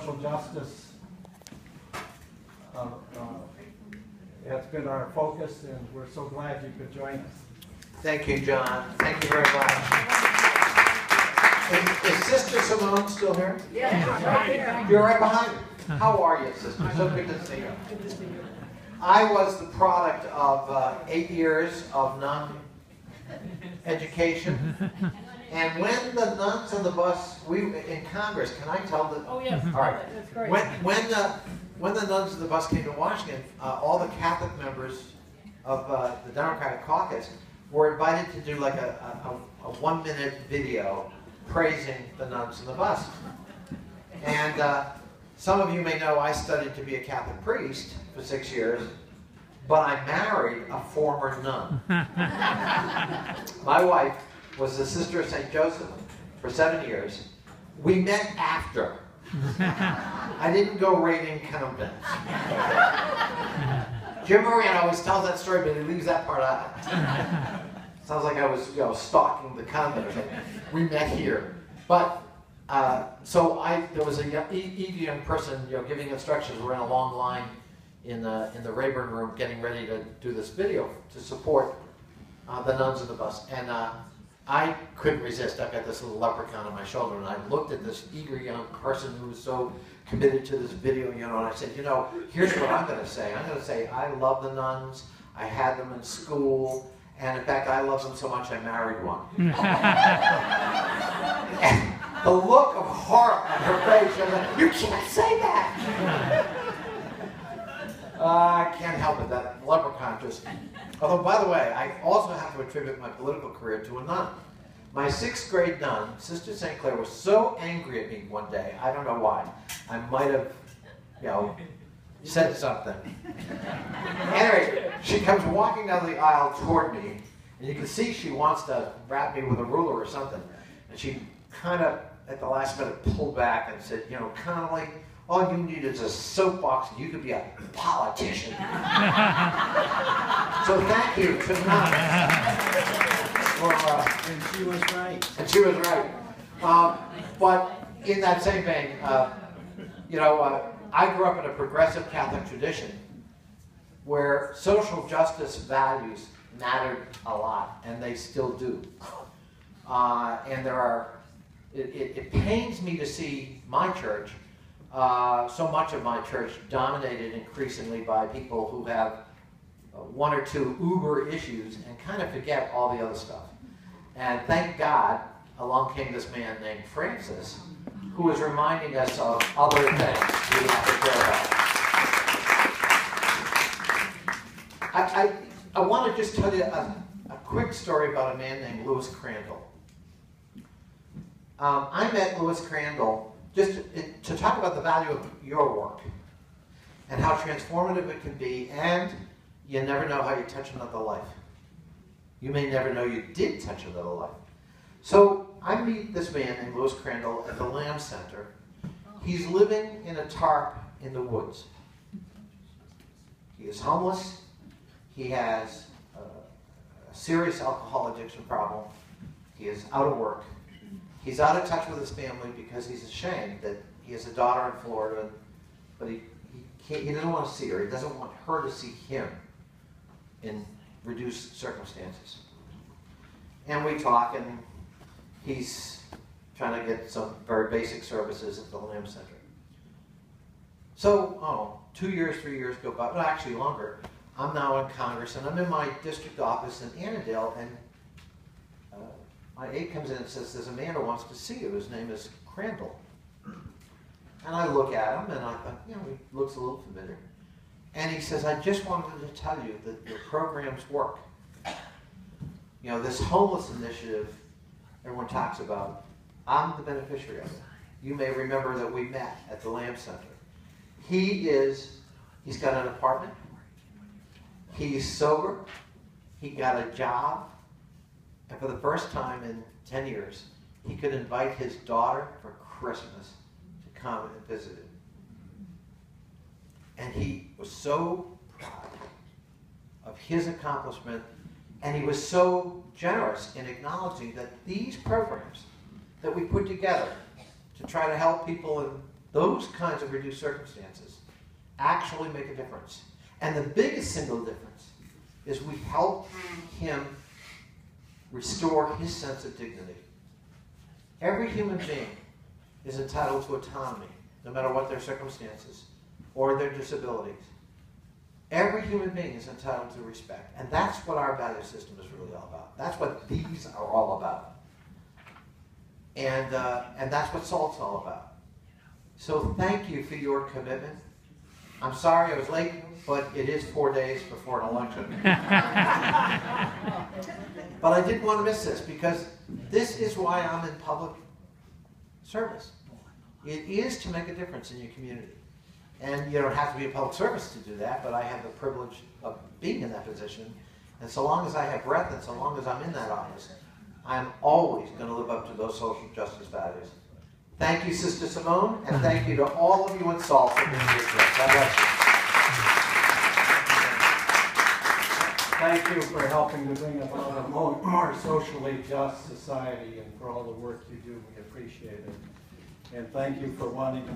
social justice has been our focus, and we're so glad you could join us. Thank you, John. Thank you very much. Is Sister Simone still here? Yeah. You're right behind me. How are you, sister? So good to see you. I was the product of 8 years of nun education. And when the nuns on the bus, in Congress, can I tell the... Oh, yes. All right. That's great. When the nuns of the bus came to Washington, all the Catholic members of the Democratic caucus were invited to do like a 1-minute video praising the nuns in the bus. And some of you may know I studied to be a Catholic priest for 6 years, but I married a former nun. My wife was the Sister of St. Joseph for 7 years. We met after. I didn't go raiding convents. Jim Moran always tells that story, but he leaves that part out. Sounds like I was, stalking the convent or something. We met here, but so there was a young person, giving instructions. We're in a long line in the Rayburn room, getting ready to do this video to support the nuns of the bus, and I couldn't resist. I've got this little leprechaun on my shoulder, and I looked at this eager young person who was so committed to this video, and I said, here's what I'm going to say. I'm going to say, I love the nuns. I had them in school, and in fact, I love them so much I married one. And the look of horror on her face, she was like, you can't say that. I can't help it, that leprechaun just... Although, by the way, I also have to attribute my political career to a nun. My 6th grade nun, Sister St. Clair, was so angry at me one day, I don't know why. I might have, said something. Anyway, she comes walking down the aisle toward me, and you can see she wants to wrap me with a ruler or something. And she kind of, at the last minute, pulled back and said, Connolly, all you need is a soapbox and you could be a politician. So thank you to nuns. And she was right. And she was right. But in that same vein, I grew up in a progressive Catholic tradition where social justice values mattered a lot, and they still do. And it pains me to see my church, so much of my church, dominated increasingly by people who have 1 or 2 uber issues and kind of forget all the other stuff. And thank God, along came this man named Francis, who is reminding us of other things we have to care about. I want to just tell you a quick story about a man named Louis Crandall. I met Louis Crandall just to talk about the value of your work and how transformative it can be, and you never know how you touch another life. You may never know you did touch another life. So I meet this man named Louis Crandall at the Lamb Center. He's living in a tarp in the woods. He is homeless. He has a serious alcohol addiction problem. He is out of work. He's out of touch with his family because he's ashamed that he has a daughter in Florida, but he doesn't want to see her. He doesn't want her to see him in reduced circumstances. And we talk, and he's trying to get some very basic services at the Lamb Center. So, 2 years, 3 years go by, well, actually longer. I'm now in Congress, and I'm in my district office in Annandale, and my aide comes in and says, there's a man who wants to see you. His name is Crandall. And I look at him, and I thought, he looks a little familiar. And he says, I just wanted to tell you that your programs work. This homeless initiative everyone talks about, I'm the beneficiary of it. You may remember that we met at the Lamb Center. He's got an apartment. He's sober. He got a job. And for the first time in 10 years, he could invite his daughter for Christmas to come and visit him. And he was so proud of his accomplishment, and he was so generous in acknowledging that these programs that we put together to try to help people in those kinds of reduced circumstances actually make a difference. And the biggest single difference is we help him restore his sense of dignity. Every human being is entitled to autonomy, no matter what their circumstances or their disabilities. Every human being is entitled to respect. And that's what our value system is really all about. That's what these are all about. And that's what SALT's all about. So thank you for your commitment. I'm sorry I was late, but it is 4 days before an election. But I didn't want to miss this, because this is why I'm in public service. It is to make a difference in your community. And you don't have to be in public service to do that, but I have the privilege of being in that position. And so long as I have breath and so long as I'm in that office, I'm always going to live up to those social justice values. Thank you, Sister Simone, and thank you to all of you in SALT for being here today. God bless you. Thank you for helping to bring about a more socially just society and for all the work you do. We appreciate it. And thank you for wanting to